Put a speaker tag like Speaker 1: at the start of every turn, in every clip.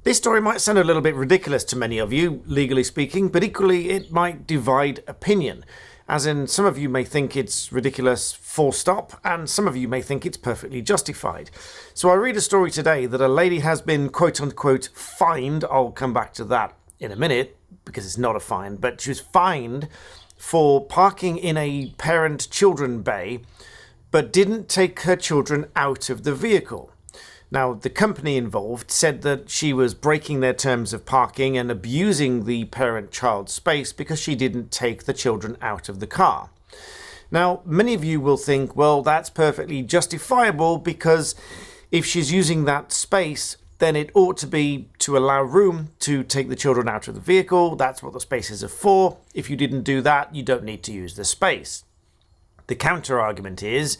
Speaker 1: This story might sound a little bit ridiculous to many of you, legally speaking, but equally it might divide opinion. As in, some of you may think it's ridiculous full stop, and some of you may think it's perfectly justified. So I read a story today that a lady has been quote-unquote fined. I'll come back to that in a minute, because it's not a fine, but she was fined for parking in a parent-children bay, but didn't take her children out of the vehicle. Now, the company involved said that she was breaking their terms of parking and abusing the parent-child space because she didn't take the children out of the car. Now, many of you will think, well, that's perfectly justifiable because if she's using that space, then it ought to be to allow room to take the children out of the vehicle. That's what the spaces are for. If you didn't do that, you don't need to use the space. The counter-argument is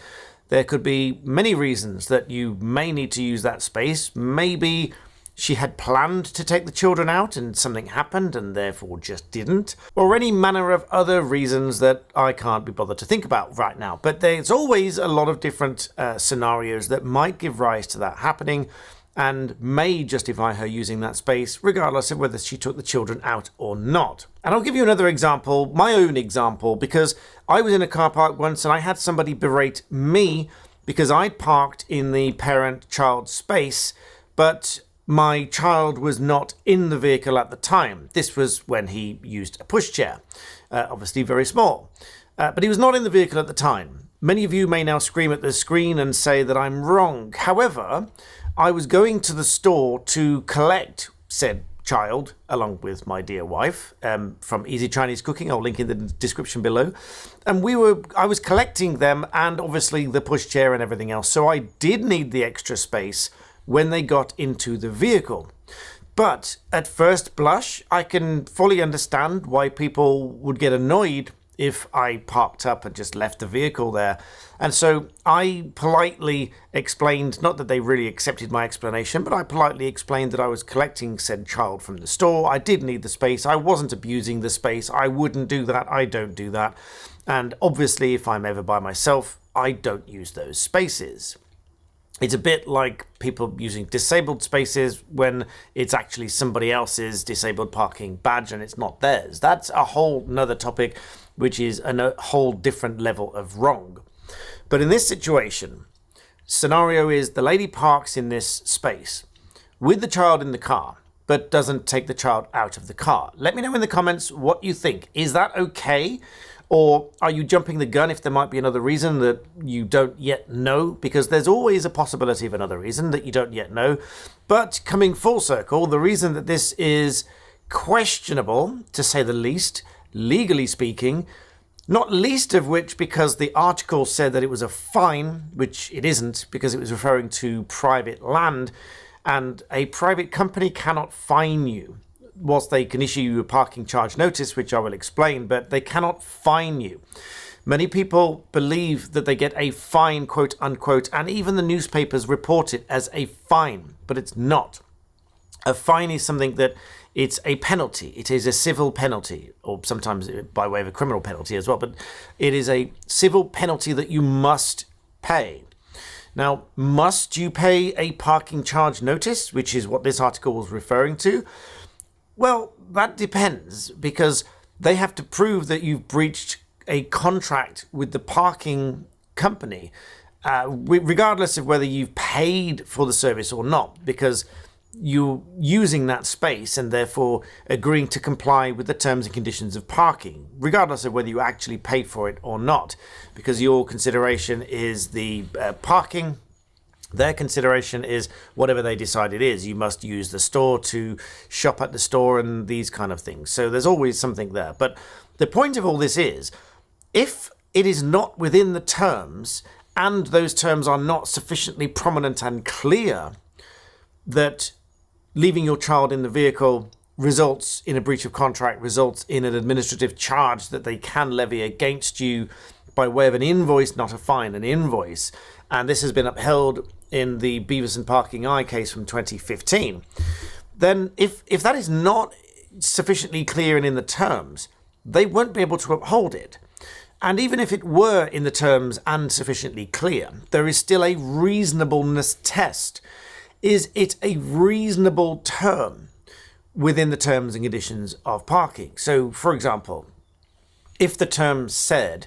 Speaker 1: there could be many reasons that you may need to use that space. Maybe she had planned to take the children out and something happened and therefore just didn't. Or any manner of other reasons that I can't be bothered to think about right now. But there's always a lot of different scenarios that might give rise to that happening and may justify her using that space, regardless of whether she took the children out or not. And I'll give you another example, my own example, because I was in a car park once and I had somebody berate me because I'd parked in the parent-child space, but my child was not in the vehicle at the time. This was when he used a pushchair, obviously very small. But he was not in the vehicle at the time. Many of you may now scream at the screen and say that I'm wrong. However, I was going to the store to collect said child, along with my dear wife, from Easy Chinese Cooking. I'll link in the description below. And I was collecting them and obviously the pushchair and everything else. So I did need the extra space when they got into the vehicle. But at first blush, I can fully understand why people would get annoyed if I parked up and just left the vehicle there. And so I politely explained, not that they really accepted my explanation, but I politely explained that I was collecting said child from the store. I did need the space. I wasn't abusing the space. I wouldn't do that. I don't do that. And obviously, if I'm ever by myself, I don't use those spaces. It's a bit like people using disabled spaces when it's actually somebody else's disabled parking badge and it's not theirs. That's a whole nother topic, which is a whole different level of wrong. But in this situation, scenario is the lady parks in this space with the child in the car, but doesn't take the child out of the car. Let me know in the comments what you think. Is that okay? Or are you jumping the gun if there might be another reason that you don't yet know? Because there's always a possibility of another reason that you don't yet know. But coming full circle, the reason that this is questionable, to say the least, legally speaking, not least of which because the article said that it was a fine, which it isn't, because it was referring to private land, and a private company cannot fine you. Whilst they can issue you a parking charge notice, which I will explain, but they cannot fine you. Many people believe that they get a fine, quote unquote, and even the newspapers report it as a fine, but it's not. A fine is something that it's a penalty. It is a civil penalty, or sometimes by way of a criminal penalty as well, but it is a civil penalty that you must pay. Now, must you pay a parking charge notice, which is what this article was referring to? Well, that depends, because they have to prove that you've breached a contract with the parking company, regardless of whether you've paid for the service or not, because you're using that space and therefore agreeing to comply with the terms and conditions of parking, regardless of whether you actually paid for it or not, because your consideration is the parking. Their consideration is whatever they decide it is. You must use the store to shop at the store and these kind of things. So there's always something there. But the point of all this is, if it is not within the terms and those terms are not sufficiently prominent and clear, that leaving your child in the vehicle results in a breach of contract, results in an administrative charge that they can levy against you by way of an invoice, not a fine, an invoice. And this has been upheld in the Beavis and Parking Eye case from 2015. Then if that is not sufficiently clear and in the terms, they won't be able to uphold it. And even if it were in the terms and sufficiently clear, there is still a reasonableness test. is it a reasonable term within the terms and conditions of parking? So, for example, if the term said,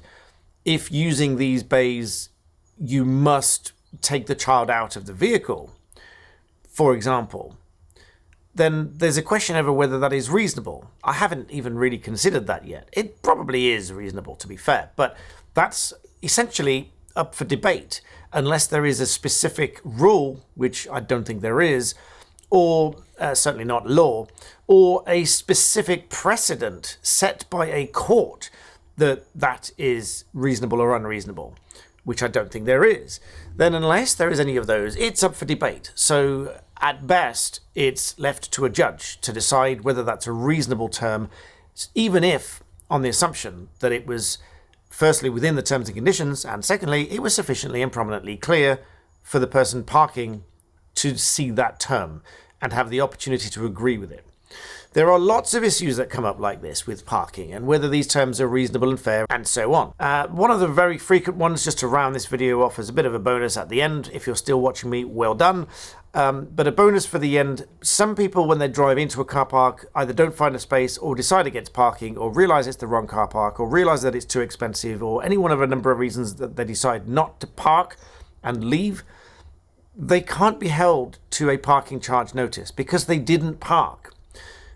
Speaker 1: if using these bays, you must take the child out of the vehicle, for example, then there's a question over whether that is reasonable. I haven't even really considered that yet. It probably is reasonable, to be fair, but that's essentially up for debate, unless there is a specific rule, which I don't think there is, or certainly not law, or a specific precedent set by a court that is reasonable or unreasonable, which I don't think there is. Then unless there is any of those, it's up for debate. So at best, it's left to a judge to decide whether that's a reasonable term, even if on the assumption that it was firstly within the terms and conditions, and secondly, it was sufficiently and prominently clear for the person parking to see that term and have the opportunity to agree with it. There are lots of issues that come up like this with parking and whether these terms are reasonable and fair and so on. One of the very frequent ones, just to round this video off as a bit of a bonus at the end, if you're still watching me, well done. But a bonus for the end, some people when they drive into a car park either don't find a space or decide against parking or realise it's the wrong car park or realise that it's too expensive or any one of a number of reasons that they decide not to park and leave. They can't be held to a parking charge notice because they didn't park.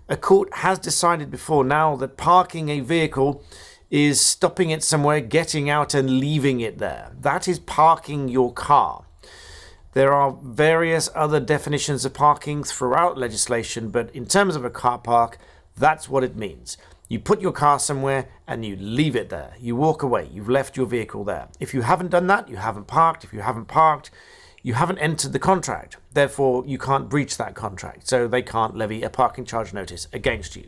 Speaker 1: A court has decided before now that parking a vehicle is stopping it somewhere, getting out and leaving it there. That is parking your car. There are various other definitions of parking throughout legislation, but in terms of a car park, that's what it means. You put your car somewhere and you leave it there. You walk away. You've left your vehicle there. If you haven't done that, you haven't parked. If you haven't parked, you haven't entered the contract. Therefore, you can't breach that contract. So they can't levy a parking charge notice against you.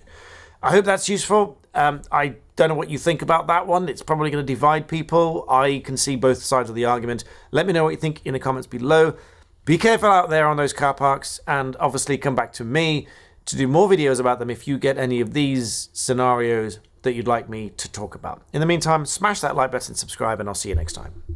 Speaker 1: I hope that's useful. I don't know what you think about that one. It's probably going to divide people. I can see both sides of the argument. Let me know what you think in the comments below. Be careful out there on those car parks, and obviously come back to me to do more videos about them if you get any of these scenarios that you'd like me to talk about. In the meantime, smash that like button, subscribe, and I'll see you next time.